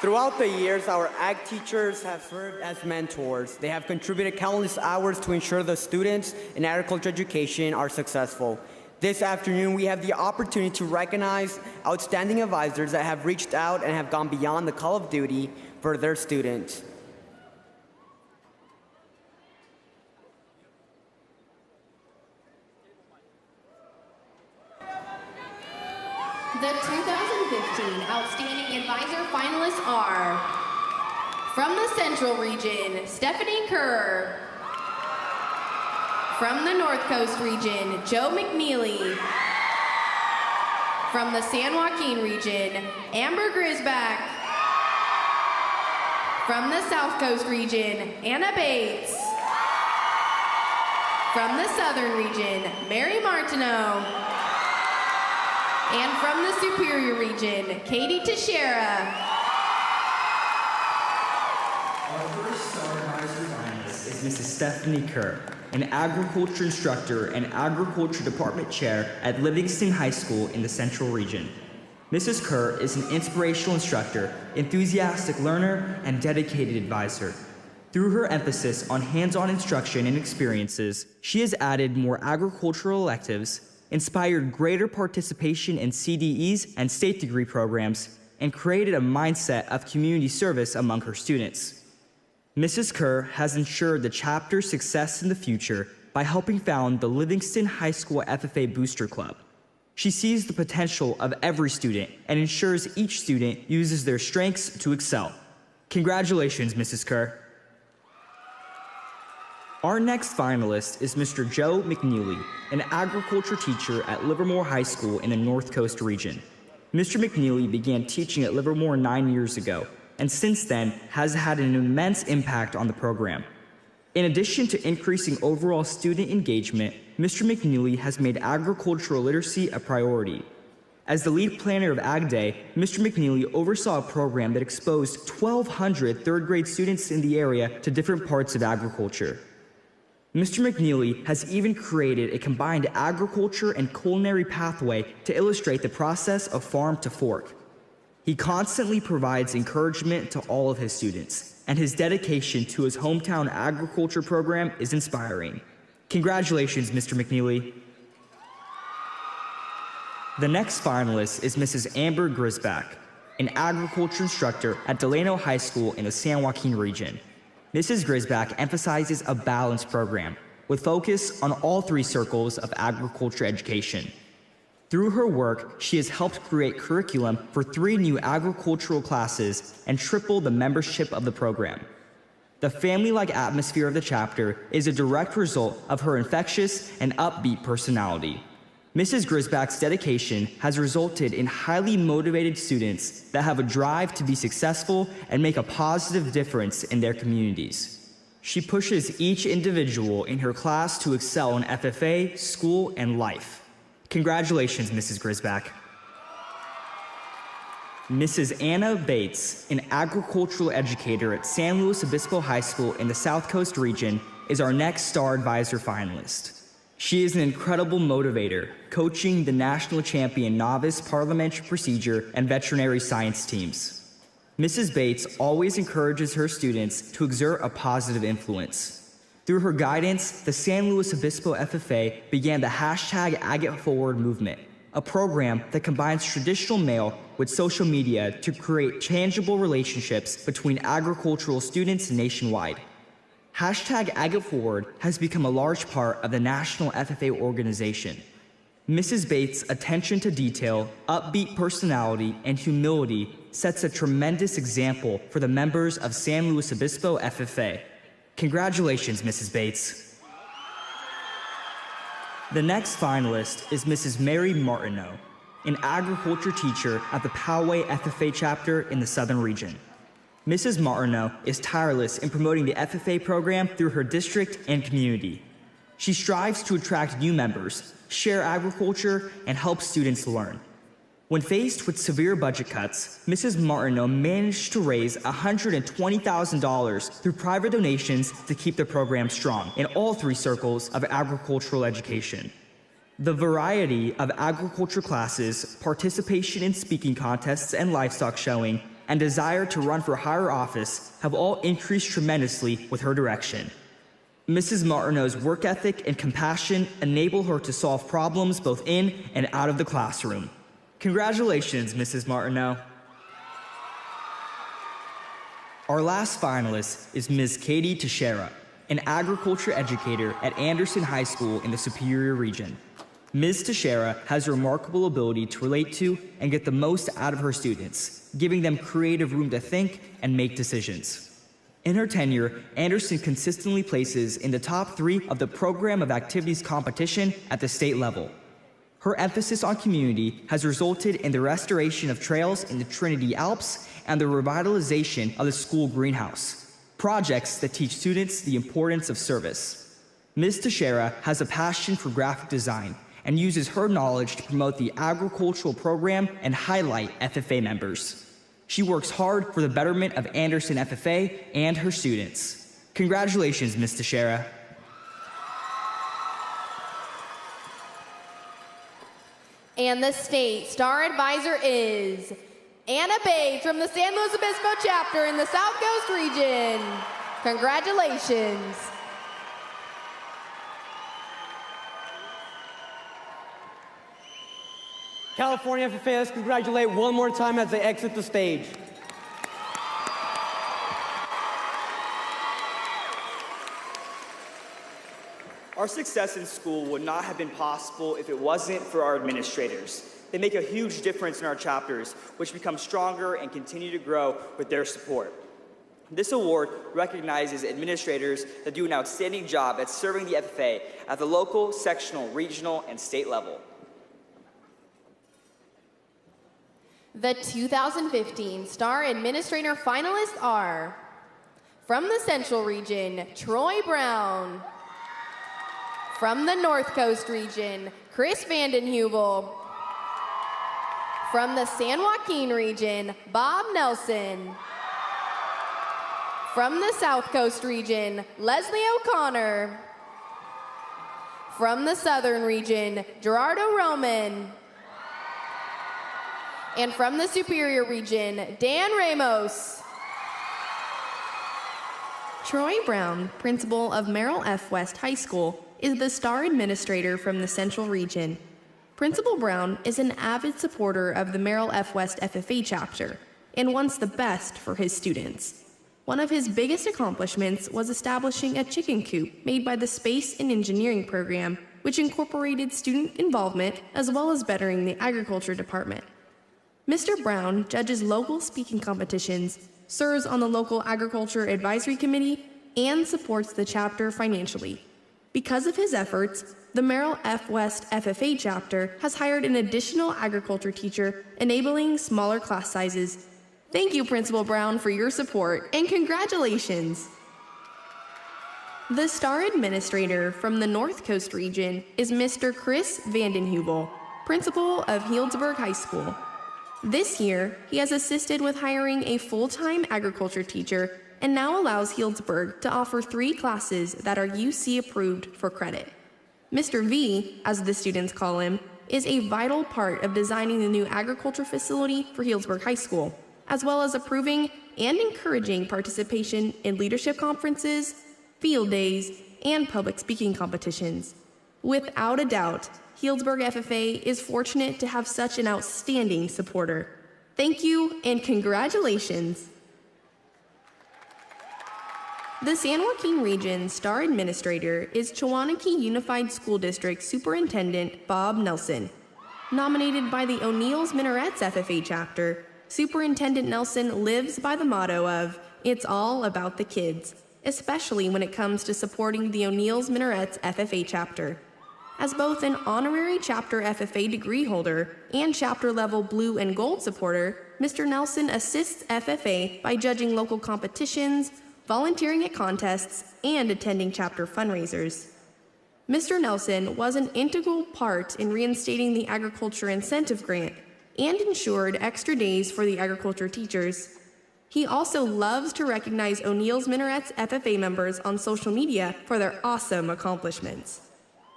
Throughout the years, our ag teachers have served as mentors. They have contributed countless hours to ensure the students in agriculture education are successful. This afternoon, we have the opportunity to recognize outstanding advisors that have reached out and have gone beyond the call of duty for their students. The 2015 Outstanding Advisor finalists are, from the Central Region, Stephanie Kerr. From the North Coast Region, Joe McNeely. From the San Joaquin Region, Amber Grisback. From the South Coast Region, Anna Bates. From the Southern Region, Mary Martineau. And from the Superior Region, Katie Teixeira. Our first star advisor finalist is Mrs. Stephanie Kerr, an agriculture instructor and agriculture department chair at Livingston High School in the Central Region. Mrs. Kerr is an inspirational instructor, enthusiastic learner, and dedicated advisor. Through her emphasis on hands-on instruction and experiences, she has added more agricultural electives, inspired greater participation in CDEs and state degree programs, and created a mindset of community service among her students. Mrs. Kerr has ensured the chapter's success in the future by helping found the Livingston High School FFA Booster Club. She sees the potential of every student and ensures each student uses their strengths to excel. Congratulations, Mrs. Kerr. Our next finalist is Mr. Joe McNeely, an agriculture teacher at Livermore High School in the North Coast region. Mr. McNeely began teaching at Livermore 9 years ago, and since then has had an immense impact on the program. In addition to increasing overall student engagement, Mr. McNeely has made agricultural literacy a priority. As the lead planner of Ag Day, Mr. McNeely oversaw a program that exposed 1,200 third grade students in the area to different parts of agriculture. Mr. McNeely has even created a combined agriculture and culinary pathway to illustrate the process of farm to fork. He constantly provides encouragement to all of his students, and his dedication to his hometown agriculture program is inspiring. Congratulations, Mr. McNeely. The next finalist is Mrs. Amber Grisback, an agriculture instructor at Delano High School in the San Joaquin region. Mrs. Grisback emphasizes a balanced program with focus on all three circles of agriculture education. Through her work, she has helped create curriculum for 3 new agricultural classes and tripled the membership of the program. The family-like atmosphere of the chapter is a direct result of her infectious and upbeat personality. Mrs. Grisback's dedication has resulted in highly motivated students that have a drive to be successful and make a positive difference in their communities. She pushes each individual in her class to excel in FFA, school, and life. Congratulations, Mrs. Grisback. Mrs. Anna Bates, an agricultural educator at San Luis Obispo High School in the South Coast region, is our next star advisor finalist. She is an incredible motivator, coaching the national champion novice parliamentary procedure and veterinary science teams. Mrs. Bates always encourages her students to exert a positive influence. Through her guidance, the San Luis Obispo FFA began the #AgItForward movement, a program that combines traditional mail with social media to create tangible relationships between agricultural students nationwide. #AgItForward has become a large part of the national FFA organization. Mrs. Bates' attention to detail, upbeat personality, and humility sets a tremendous example for the members of San Luis Obispo FFA. Congratulations, Mrs. Bates. The next finalist is Mrs. Mary Martineau, an agriculture teacher at the Poway FFA chapter in the Southern region. Mrs. Martineau is tireless in promoting the FFA program through her district and community. She strives to attract new members, share agriculture, and help students learn. When faced with severe budget cuts, Mrs. Martineau managed to raise $120,000 through private donations to keep the program strong in all 3 circles of agricultural education. The variety of agriculture classes, participation in speaking contests and livestock showing, and desire to run for higher office have all increased tremendously with her direction. Mrs. Martineau's work ethic and compassion enable her to solve problems both in and out of the classroom. Congratulations, Mrs. Martineau. Our last finalist is Ms. Katie Teixeira, an agriculture educator at Anderson High School in the Superior Region. Ms. Teixeira has a remarkable ability to relate to and get the most out of her students, giving them creative room to think and make decisions. In her tenure, Anderson consistently places in the top 3 of the Program of Activities competition at the state level. Her emphasis on community has resulted in the restoration of trails in the Trinity Alps and the revitalization of the school greenhouse, projects that teach students the importance of service. Ms. Teixeira has a passion for graphic design and uses her knowledge to promote the agricultural program and highlight FFA members. She works hard for the betterment of Anderson FFA and her students. Congratulations, Ms. Teixeira. And the state star advisor is Anna Bates from the San Luis Obispo chapter in the South Coast region. Congratulations. California FFA, let's congratulate one more time as they exit the stage. Our success in school would not have been possible if it wasn't for our administrators. They make a huge difference in our chapters, which become stronger and continue to grow with their support. This award recognizes administrators that do an outstanding job at serving the FFA at the local, sectional, regional, and state level. The 2015 Star Administrator finalists are, from the Central Region, Troy Brown. From the North Coast Region, Chris Vandenheuvel. From the San Joaquin Region, Bob Nelson. From the South Coast Region, Leslie O'Connor. From the Southern Region, Gerardo Roman. And from the Superior Region, Dan Ramos. Troy Brown, principal of Merrill F. West High School, is the star administrator from the Central Region. Principal Brown is an avid supporter of the Merrill F. West FFA chapter and wants the best for his students. One of his biggest accomplishments was establishing a chicken coop made by the Space and Engineering program, which incorporated student involvement as well as bettering the agriculture department. Mr. Brown judges local speaking competitions, serves on the local agriculture advisory committee, and supports the chapter financially. Because of his efforts, the Merrill F. West FFA chapter has hired an additional agriculture teacher, enabling smaller class sizes. Thank you, Principal Brown, for your support, and congratulations! The star administrator from the North Coast region is Mr. Chris Vandenheuvel, principal of Healdsburg High School. This year, he has assisted with hiring a full-time agriculture teacher and now allows Healdsburg to offer 3 classes that are UC approved for credit. Mr. V, as the students call him, is a vital part of designing the new agriculture facility for Healdsburg High School, as well as approving and encouraging participation in leadership conferences, field days, and public speaking competitions. Without a doubt, Healdsburg FFA is fortunate to have such an outstanding supporter. Thank you and congratulations. The San Joaquin Region Star Administrator is Chawanakee Unified School District Superintendent Bob Nelson. Nominated by the O'Neill's Minarets FFA chapter, Superintendent Nelson lives by the motto of, "It's all about the kids," especially when it comes to supporting the O'Neill's Minarets FFA chapter. As both an honorary chapter FFA degree holder and chapter-level blue and gold supporter, Mr. Nelson assists FFA by judging local competitions, volunteering at contests, and attending chapter fundraisers. Mr. Nelson was an integral part in reinstating the Agriculture Incentive Grant and ensured extra days for the agriculture teachers. He also loves to recognize O'Neill's Minarets FFA members on social media for their awesome accomplishments.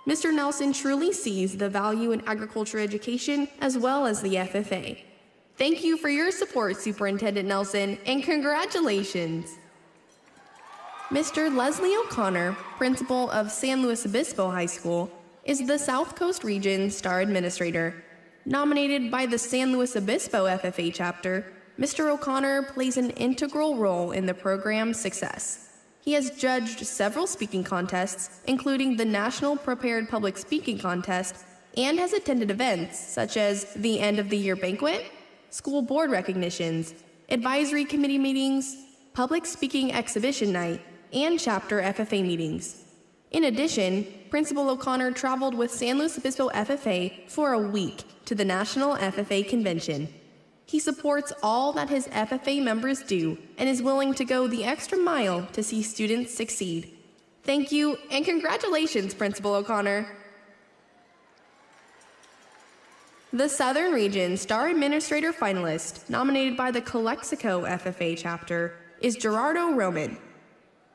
Mr. Nelson truly sees the value in agriculture education as well as the FFA. Thank you for your support, Superintendent Nelson, and congratulations. Mr. Leslie O'Connor, principal of San Luis Obispo High School, is the South Coast Region Star Administrator. Nominated by the San Luis Obispo FFA chapter, Mr. O'Connor plays an integral role in the program's success. He has judged several speaking contests, including the National Prepared Public Speaking Contest, and has attended events such as the End of the Year Banquet, school board recognitions, advisory committee meetings, public speaking exhibition night, and chapter FFA meetings. In addition, Principal O'Connor traveled with San Luis Obispo FFA for a week to the National FFA Convention. He supports all that his FFA members do and is willing to go the extra mile to see students succeed. Thank you and congratulations, Principal O'Connor. The Southern Region Star Administrator finalist, nominated by the Calexico FFA chapter, is Gerardo Roman.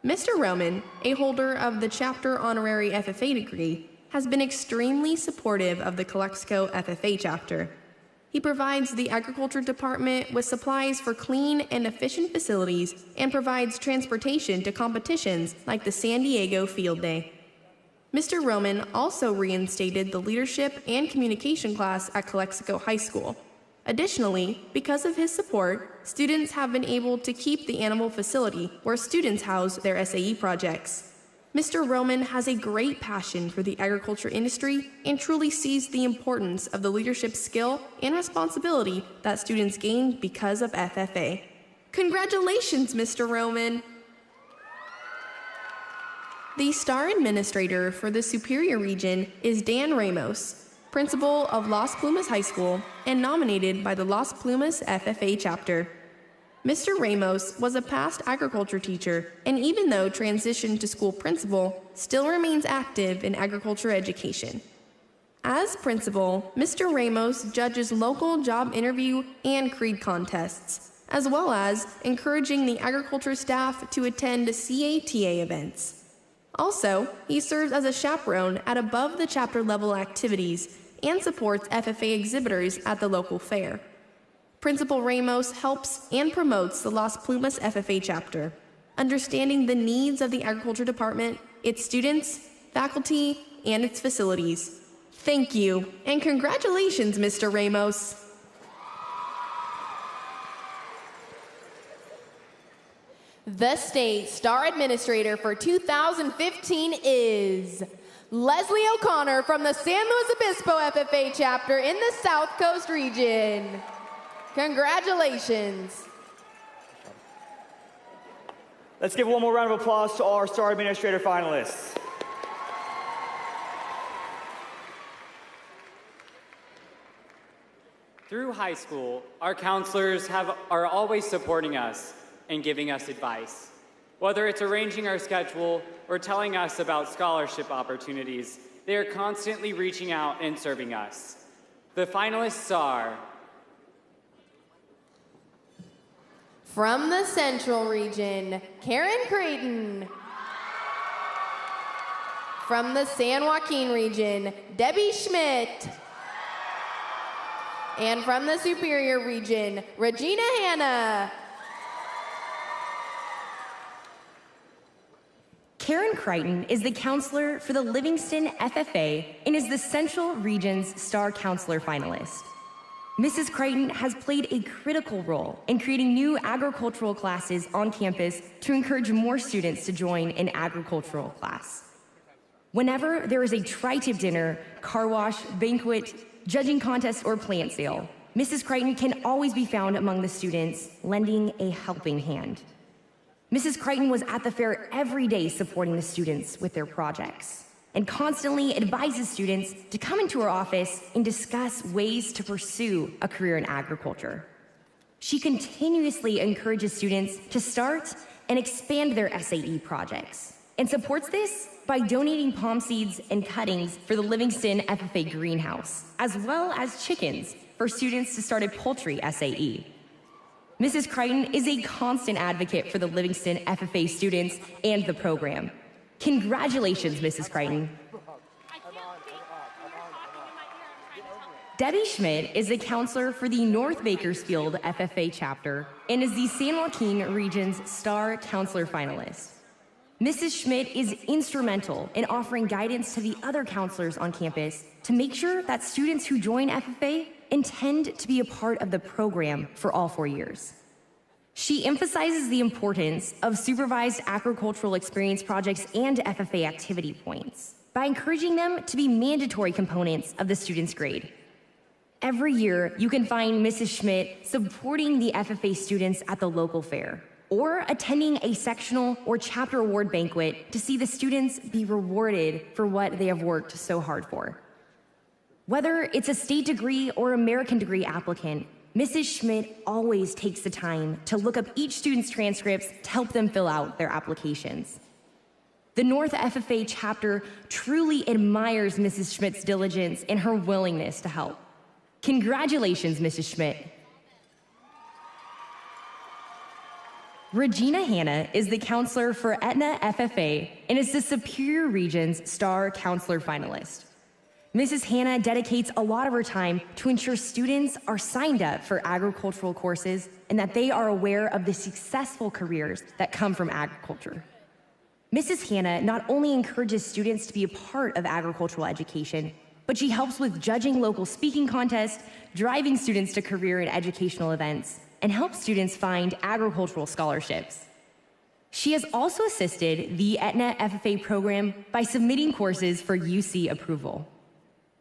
Mr. Roman, a holder of the chapter honorary FFA degree, has been extremely supportive of the Calexico FFA chapter. He provides the Agriculture Department with supplies for clean and efficient facilities and provides transportation to competitions like the San Diego Field Day. Mr. Roman also reinstated the Leadership and Communication class at Calexico High School. Additionally, because of his support, students have been able to keep the animal facility where students house their SAE projects. Mr. Roman has a great passion for the agriculture industry and truly sees the importance of the leadership skill and responsibility that students gain because of FFA. Congratulations, Mr. Roman! The Star Administrator for the Superior Region is Dan Ramos, principal of Las Plumas High School and nominated by the Las Plumas FFA chapter. Mr. Ramos was a past agriculture teacher, and even though transitioned to school principal, still remains active in agriculture education. As principal, Mr. Ramos judges local job interview and creed contests, as well as encouraging the agriculture staff to attend CATA events. Also, he serves as a chaperone at above the chapter level activities and supports FFA exhibitors at the local fair. Principal Ramos helps and promotes the Las Plumas FFA chapter, understanding the needs of the Agriculture Department, its students, faculty, and its facilities. Thank you, and congratulations, Mr. Ramos. The State Star Administrator for 2015 is Leslie O'Connor from the San Luis Obispo FFA chapter in the South Coast region. Congratulations. Let's give one more round of applause to our Star Administrator finalists. Through high school, our counselors are always supporting us and giving us advice. Whether it's arranging our schedule or telling us about scholarship opportunities, they are constantly reaching out and serving us. The finalists are from the Central Region, Karen Creighton. From the San Joaquin Region, Debbie Schmidt. And from the Superior Region, Regina Hanna. Karen Creighton is the counselor for the Livingston FFA and is the Central Region's Star Counselor finalist. Mrs. Creighton has played a critical role in creating new agricultural classes on campus to encourage more students to join an agricultural class. Whenever there is a tri-tip dinner, car wash, banquet, judging contest, or plant sale, Mrs. Creighton can always be found among the students, lending a helping hand. Mrs. Creighton was at the fair every day supporting the students with their projects and constantly advises students to come into her office and discuss ways to pursue a career in agriculture. She continuously encourages students to start and expand their SAE projects and supports this by donating palm seeds and cuttings for the Livingston FFA greenhouse, as well as chickens for students to start a poultry SAE. Mrs. Creighton is a constant advocate for the Livingston FFA students and the program. Congratulations, Mrs. Creighton. Debbie Schmidt is a counselor for the North Bakersfield FFA chapter and is the San Joaquin Region's Star Counselor finalist. Mrs. Schmidt is instrumental in offering guidance to the other counselors on campus to make sure that students who join FFA intend to be a part of the program for all 4 years. She emphasizes the importance of supervised agricultural experience projects and FFA activity points by encouraging them to be mandatory components of the student's grade. Every year, you can find Mrs. Schmidt supporting the FFA students at the local fair, or attending a sectional or chapter award banquet to see the students be rewarded for what they have worked so hard for. Whether it's a state degree or American degree applicant, Mrs. Schmidt always takes the time to look up each student's transcripts to help them fill out their applications. The North FFA chapter truly admires Mrs. Schmidt's diligence and her willingness to help. Congratulations, Mrs. Schmidt. Regina Hanna is the counselor for Etna FFA and is the Superior Region's Star Counselor finalist. Mrs. Hanna dedicates a lot of her time to ensure students are signed up for agricultural courses and that they are aware of the successful careers that come from agriculture. Mrs. Hanna not only encourages students to be a part of agricultural education, but she helps with judging local speaking contests, driving students to career and educational events, and helps students find agricultural scholarships. She has also assisted the Etna FFA program by submitting courses for UC approval.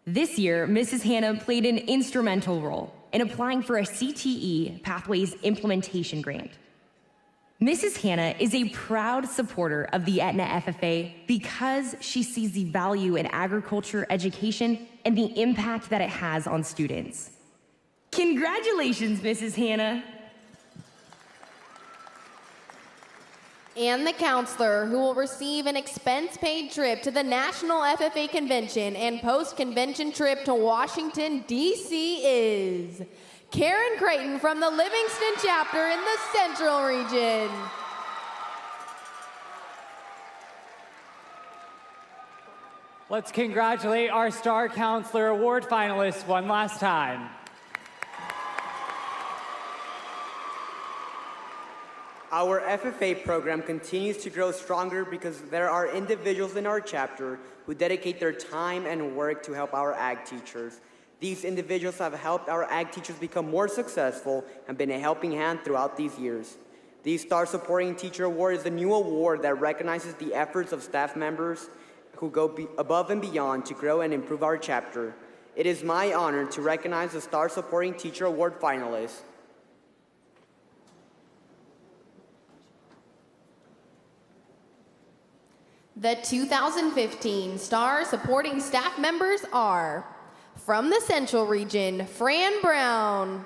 This year, Mrs. Hanna played an instrumental role in applying for a CTE Pathways Implementation Grant. Mrs. Hanna is a proud supporter of the Etna FFA because she sees the value in agriculture education and the impact that it has on students. Congratulations, Mrs. Hanna. And the counselor who will receive an expense-paid trip to the National FFA Convention and post-convention trip to Washington, D.C. is Karen Creighton from the Livingston chapter in the Central Region. Let's congratulate our Star Counselor Award finalists one last time. Our FFA program continues to grow stronger because there are individuals in our chapter who dedicate their time and work to help our ag teachers. These individuals have helped our ag teachers become more successful and been a helping hand throughout these years. The Star Supporting Teacher Award is a new award that recognizes the efforts of staff members who go above and beyond to grow and improve our chapter. It is my honor to recognize the Star Supporting Teacher Award finalists. The 2015 Star Supporting Staff members are from the Central Region, Fran Brown.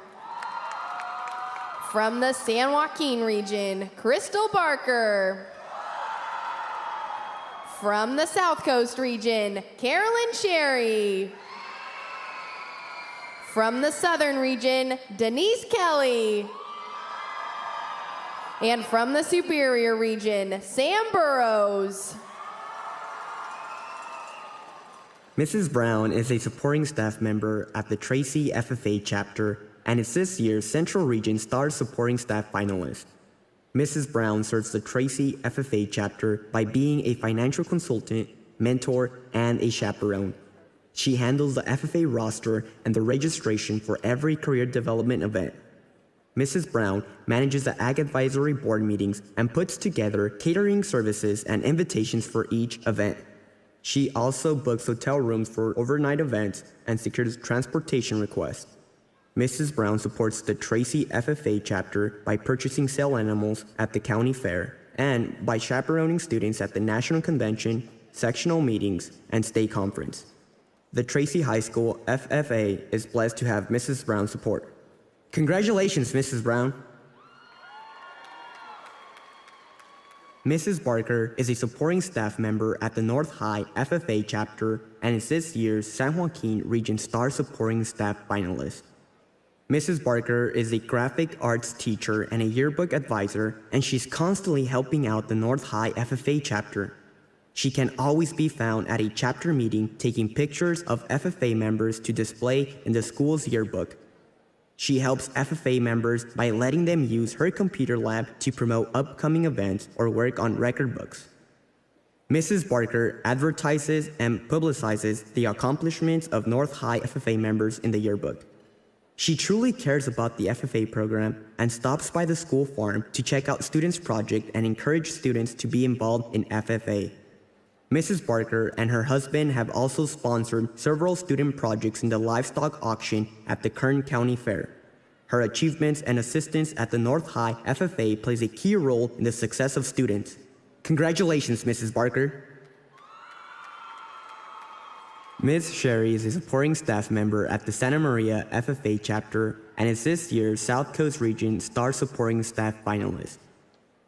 From the San Joaquin Region, Crystal Barker. From the South Coast Region, Carolyn Sherry. From the Southern Region, Denise Kelly. And from the Superior Region, Sam Burrows. Mrs. Brown is a supporting staff member at the Tracy FFA chapter and is this year's Central Region Star Supporting Staff finalist. Mrs. Brown serves the Tracy FFA chapter by being a financial consultant, mentor, and a chaperone. She handles the FFA roster and the registration for every career development event. Mrs. Brown manages the Ag Advisory Board meetings and puts together catering services and invitations for each event. She also books hotel rooms for overnight events and secures transportation requests. Mrs. Brown supports the Tracy FFA chapter by purchasing sale animals at the county fair and by chaperoning students at the national convention, sectional meetings, and state conference. The Tracy High School FFA is blessed to have Mrs. Brown's support. Congratulations, Mrs. Brown. Mrs. Barker is a supporting staff member at the North High FFA chapter and is this year's San Joaquin Region Star Supporting Staff finalist. Mrs. Barker is a graphic arts teacher and a yearbook advisor, and she's constantly helping out the North High FFA chapter. She can always be found at a chapter meeting taking pictures of FFA members to display in the school's yearbook. She helps FFA members by letting them use her computer lab to promote upcoming events or work on record books. Mrs. Barker advertises and publicizes the accomplishments of North High FFA members in the yearbook. She truly cares about the FFA program and stops by the school farm to check out students' projects and encourage students to be involved in FFA. Mrs. Barker and her husband have also sponsored several student projects in the livestock auction at the Kern County Fair. Her achievements and assistance at the North High FFA plays a key role in the success of students. Congratulations, Mrs. Barker. Ms. Sherry is a supporting staff member at the Santa Maria FFA chapter and is this year's South Coast Region Star Supporting Staff finalist.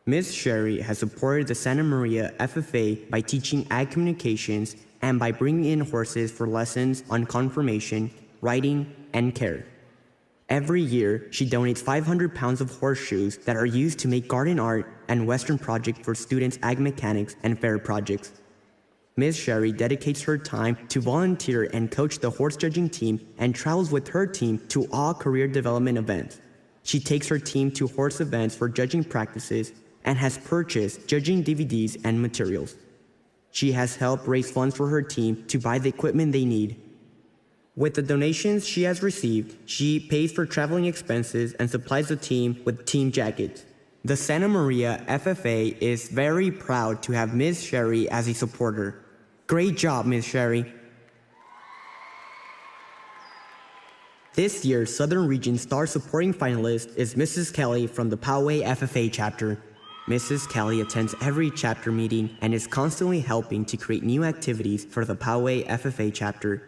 Ms. Sherry has supported the Santa Maria FFA by teaching ag communications and by bringing in horses for lessons on conformation, riding, and care. Every year, she donates 500 pounds of horseshoes that are used to make garden art and Western projects for students' ag mechanics and fair projects. Ms. Sherry dedicates her time to volunteer and coach the horse judging team and travels with her team to all career development events. She takes her team to horse events for judging practices and has purchased judging DVDs and materials. She has helped raise funds for her team to buy the equipment they need. With the donations she has received, she pays for traveling expenses and supplies the team with team jackets. The Santa Maria FFA is very proud to have Ms. Sherry as a supporter. Great job, Ms. Sherry. This year's Southern Region Star Supporting Finalist is Mrs. Kelly from the Poway FFA chapter. Mrs. Kelly attends every chapter meeting and is constantly helping to create new activities for the Poway FFA chapter.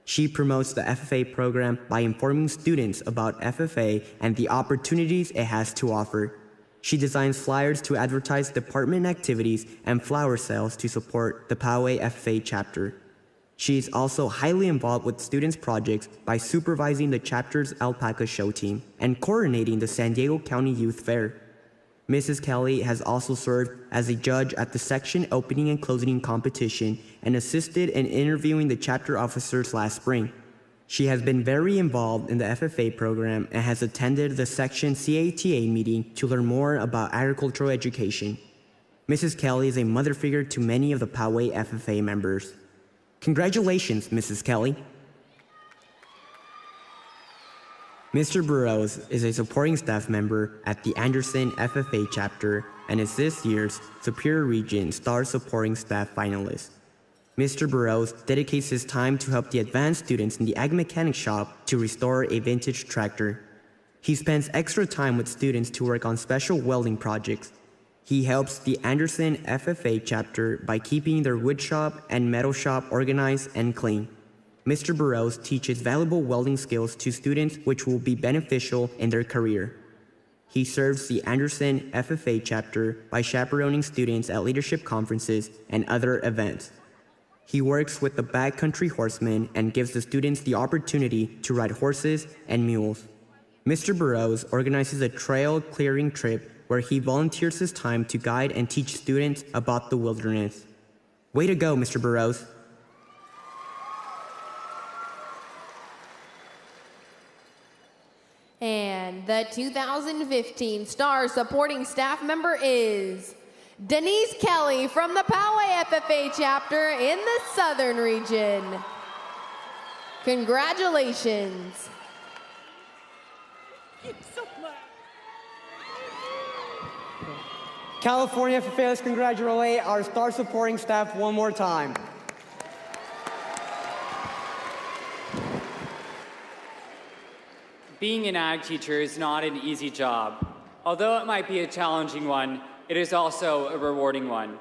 She promotes the FFA program by informing students about FFA and the opportunities it has to offer. She designs flyers to advertise department activities and flower sales to support the Poway FFA chapter. She is also highly involved with students' projects by supervising the chapter's alpaca show team and coordinating the San Diego County Youth Fair. Mrs. Kelly has also served as a judge at the section opening and closing competition and assisted in interviewing the chapter officers last spring. She has been very involved in the FFA program and has attended the section CATA meeting to learn more about agricultural education. Mrs. Kelly is a mother figure to many of the Poway FFA members. Congratulations, Mrs. Kelly. Mr. Burrows is a supporting staff member at the Anderson FFA chapter and is this year's Superior Region Star Supporting Staff finalist. Mr. Burrows dedicates his time to help the advanced students in the ag mechanic shop to restore a vintage tractor. He spends extra time with students to work on special welding projects. He helps the Anderson FFA chapter by keeping their wood shop and metal shop organized and clean. Mr. Burrows teaches valuable welding skills to students which will be beneficial in their career. He serves the Anderson FFA chapter by chaperoning students at leadership conferences and other events. He works with the backcountry horsemen and gives the students the opportunity to ride horses and mules. Mr. Burrows organizes a trail clearing trip where he volunteers his time to guide and teach students about the wilderness. Way to go, Mr. Burrows. And the 2015 Star Supporting Staff member is Denise Kelly from the Poway FFA chapter in the Southern Region. Congratulations. California FFA, let's congratulate our Star Supporting Staff one more time. Being an ag teacher is not an easy job. Although it might be a challenging one, it is also a rewarding one.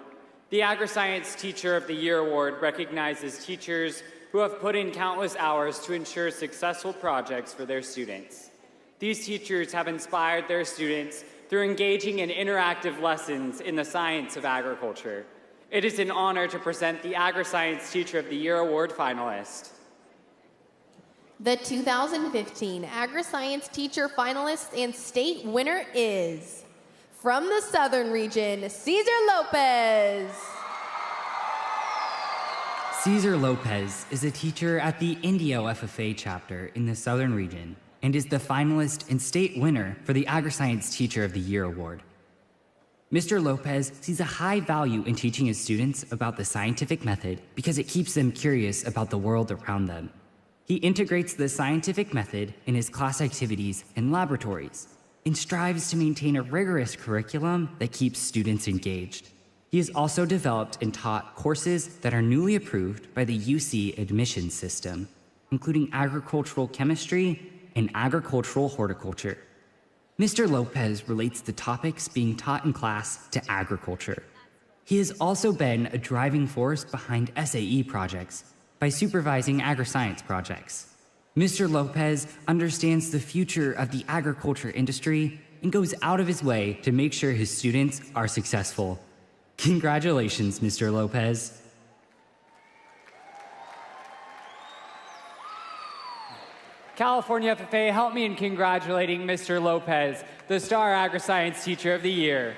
The Agriscience Teacher of the Year Award recognizes teachers who have put in countless hours to ensure successful projects for their students. These teachers have inspired their students through engaging in interactive lessons in the science of agriculture. It is an honor to present the Agriscience Teacher of the Year Award finalist. The 2015 Agriscience Teacher finalist and state winner is, from the Southern Region, Cesar Lopez. Cesar Lopez is a teacher at the Indio FFA chapter in the Southern region and is the finalist and state winner for the Agriscience Teacher of the Year award. Mr. Lopez sees a high value in teaching his students about the scientific method because it keeps them curious about the world around them. He integrates the scientific method in his class activities and laboratories and strives to maintain a rigorous curriculum that keeps students engaged. He has also developed and taught courses that are newly approved by the UC admissions system, including agricultural chemistry and agricultural horticulture. Mr. Lopez relates the topics being taught in class to agriculture. He has also been a driving force behind SAE projects by supervising agriscience projects. Mr. Lopez understands the future of the agriculture industry and goes out of his way to make sure his students are successful. Congratulations, Mr. Lopez. California FFA, help me in congratulating Mr. Lopez, the Star Agriscience Teacher of the Year.